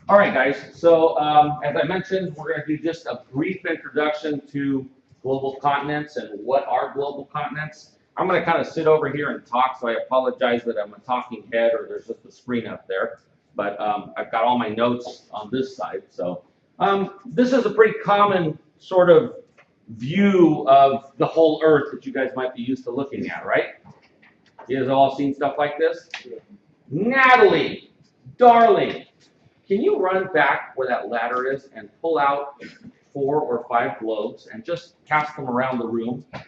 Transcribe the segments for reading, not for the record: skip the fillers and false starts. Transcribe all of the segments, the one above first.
All right, guys. So as I mentioned, we're going to do just a brief introduction to global continents and what are global continents. I'm going to kind of sit over here and talk, so I apologize that I'm a talking head or there's just a screen up there. But I've got all my notes on this side. So this is a pretty common sort of view of the whole Earth that you guys might be used to looking at, right? You guys have all seen stuff like this? Natalie, darling, can you run back where that ladder is and pull out 4 or 5 globes and just cast them around the room? All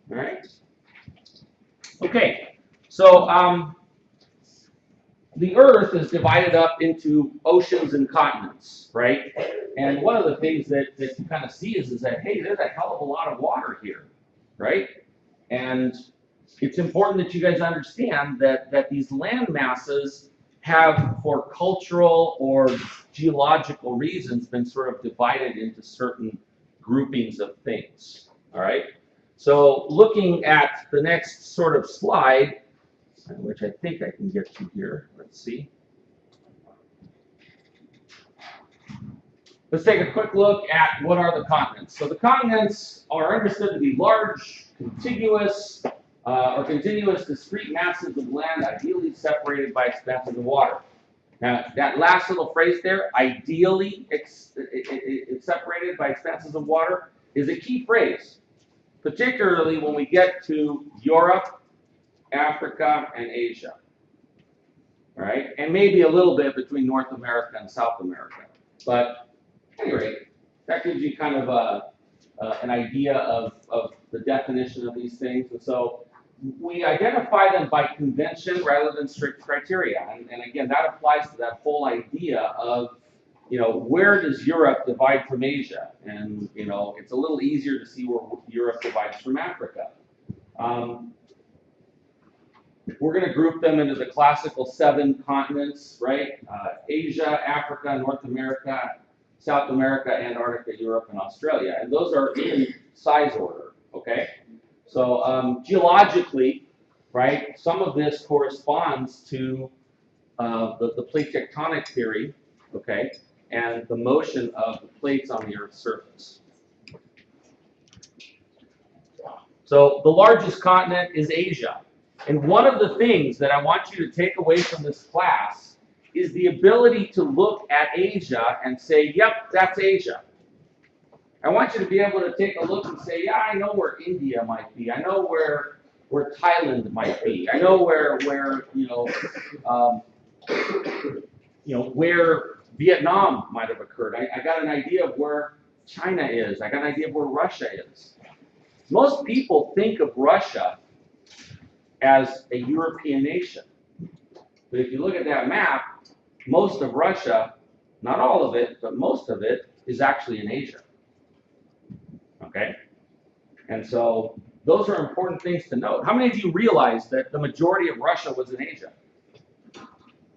right. Okay. So the Earth is divided up into oceans and continents, right? And one of the things that you kind of see is that, hey, there's a hell of a lot of water here, right? And it's important that you guys understand that these land masses have, for cultural or geological reasons, been sort of divided into certain groupings of things, all right? So looking at the next sort of slide, which I think I can get to here, let's see. Let's take a quick look at what are the continents. So the continents are understood to be large, contiguous, or continuous discrete masses of land ideally separated by expanses of water. Now, that last little phrase there, ideally separated by expanses of water, is a key phrase, particularly when we get to Europe, Africa, and Asia. All right, and maybe a little bit between North America and South America. But at any rate, that gives you kind of an idea of the definition of these things. And so we identify them by convention rather than strict criteria. And again, that applies to that whole idea of, where does Europe divide from Asia? And, it's a little easier to see where Europe divides from Africa. We're going to group them into the classical 7 continents, right? Asia, Africa, North America, South America, Antarctica, Europe, and Australia. And those are in size order, okay? So geologically, right, some of this corresponds to the plate tectonic theory, okay, and the motion of the plates on the Earth's surface. So the largest continent is Asia. And one of the things that I want you to take away from this class is the ability to look at Asia and say, yep, that's Asia. I want you to be able to take a look and say, yeah, I know where India might be. I know where Thailand might be. I know where where Vietnam might have occurred. I got an idea of where China is. I got an idea of where Russia is. Most people think of Russia as a European nation. But if you look at that map, most of Russia, not all of it, but most of it is actually in Asia. Okay? And so those are important things to note. How many of you realize that the majority of Russia was in Asia?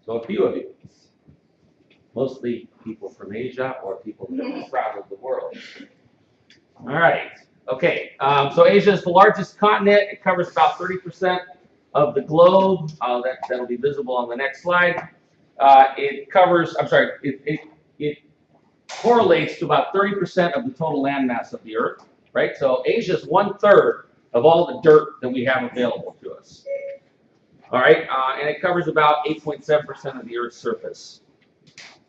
So a few of you. Mostly people from Asia or people that have traveled the world. All right. Okay. So Asia is the largest continent. It covers about 30% of the globe. That'll be visible on the next slide. It correlates to about 30% of the total land mass of the Earth, right? So Asia is 1/3 of all the dirt that we have available to us. All right, and it covers about 8.7% of the Earth's surface.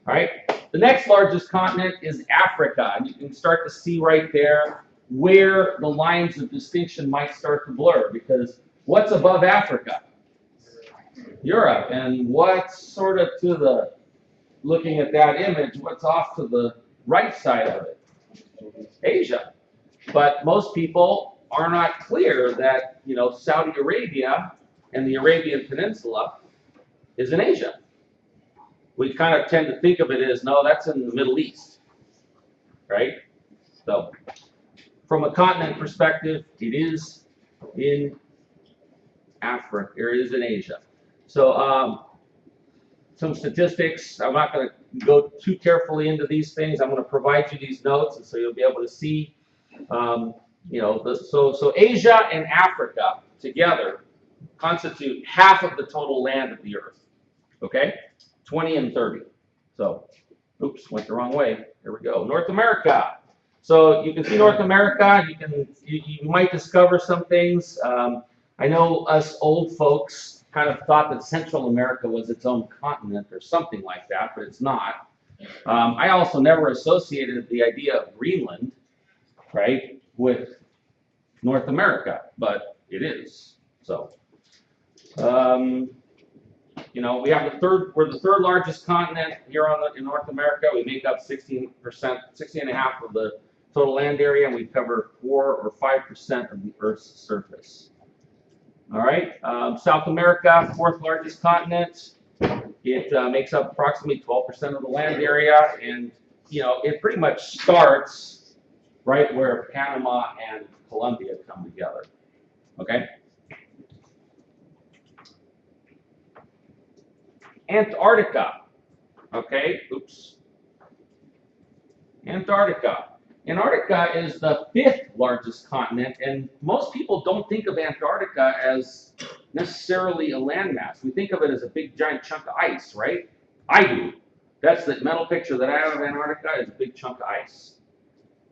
All right, the next largest continent is Africa, and you can start to see right there where the lines of distinction might start to blur, because what's above Africa? Europe. And what's sort of to the, looking at that image, what's off to the right side of it? Asia. But most people are not clear that, Saudi Arabia and the Arabian Peninsula is in Asia. We kind of tend to think of it as, no, that's in the Middle East, right? So from a continent perspective, it is in Africa, or it is in Asia. So some statistics. I'm not going to go too carefully into these things. I'm going to provide you these notes, and so you'll be able to see. So Asia and Africa together constitute half of the total land of the Earth. Okay, 20 and 30. So, oops, went the wrong way. Here we go. North America. So you can see North America. You might discover some things. I know us old folks kind of thought that Central America was its own continent or something like that, but it's not. I also never associated the idea of Greenland, right, with North America, but it is. So, you know, we're the third largest continent here in North America. We make up 16%, 16.5% of the total land area, and we cover 4 or 5% of the Earth's surface. All right, South America, fourth largest continent. It makes up approximately 12% of the land area, and you know, it pretty much starts right where Panama and Colombia come together. Okay. Antarctica. Okay, oops. Antarctica. Antarctica is the 5th largest continent, and most people don't think of Antarctica as necessarily a landmass. We think of it as a big giant chunk of ice, right? I do. That's the mental picture that I have of Antarctica is a big chunk of ice.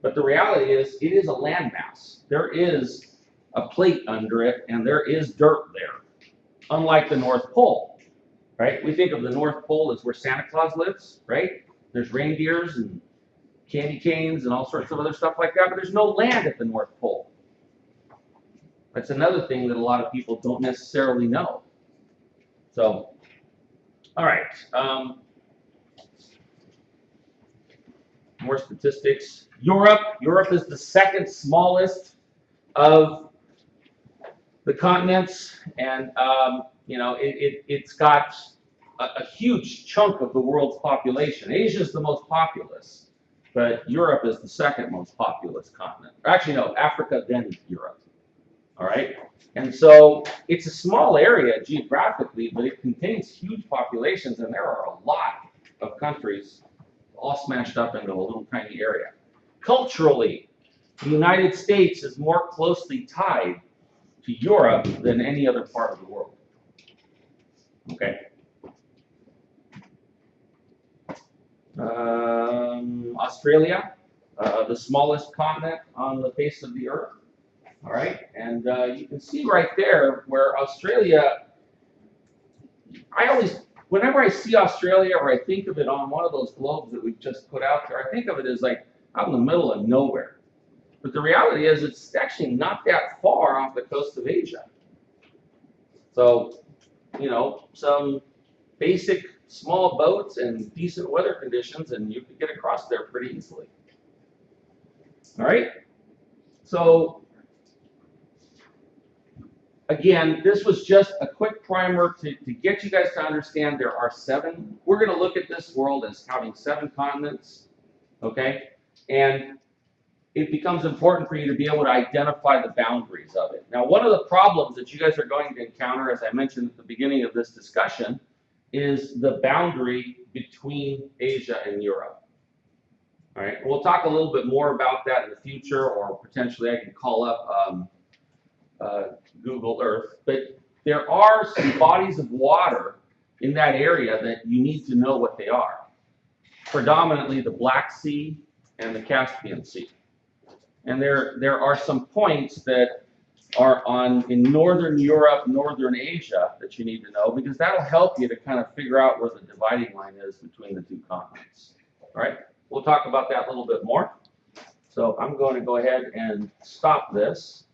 But the reality is, it is a landmass. There is a plate under it, and there is dirt there, unlike the North Pole, right? We think of the North Pole as where Santa Claus lives, right? There's reindeers and candy canes and all sorts of other stuff like that, but there's no land at the North Pole. That's another thing that a lot of people don't necessarily know. So, all right. More statistics. Europe is the second smallest of the continents, and you know, it's got a huge chunk of the world's population. Asia is the most populous, but Europe is the second most populous continent. Actually, no, Africa, then Europe. All right? And so it's a small area geographically, but it contains huge populations, and there are a lot of countries all smashed up into a little tiny area. Culturally, the United States is more closely tied to Europe than any other part of the world. Okay? Australia, the smallest continent on the face of the Earth. All right, and you can see right there where Australia, whenever I see Australia or I think of it on one of those globes that we've just put out there, I think of it as like out in the middle of nowhere. But the reality is it's actually not that far off the coast of Asia. So, you know, some basic small boats and decent weather conditions, and you can get across there pretty easily. All right, so again, this was just a quick primer to get you guys to understand there are 7. We're going to look at this world as counting 7 continents, okay? And it becomes important for you to be able to identify the boundaries of it. Now, one of the problems that you guys are going to encounter, as I mentioned at the beginning of this discussion, is the boundary between Asia and Europe. All right, we'll talk a little bit more about that in the future, or potentially I can call up Google Earth. But there are some bodies of water in that area that you need to know what they are. Predominantly the Black Sea and the Caspian Sea. And there are some points that are in Northern Europe, Northern Asia that you need to know, because that'll help you to kind of figure out where the dividing line is between the 2 continents. All right, we'll talk about that a little bit more. So I'm going to go ahead and stop this.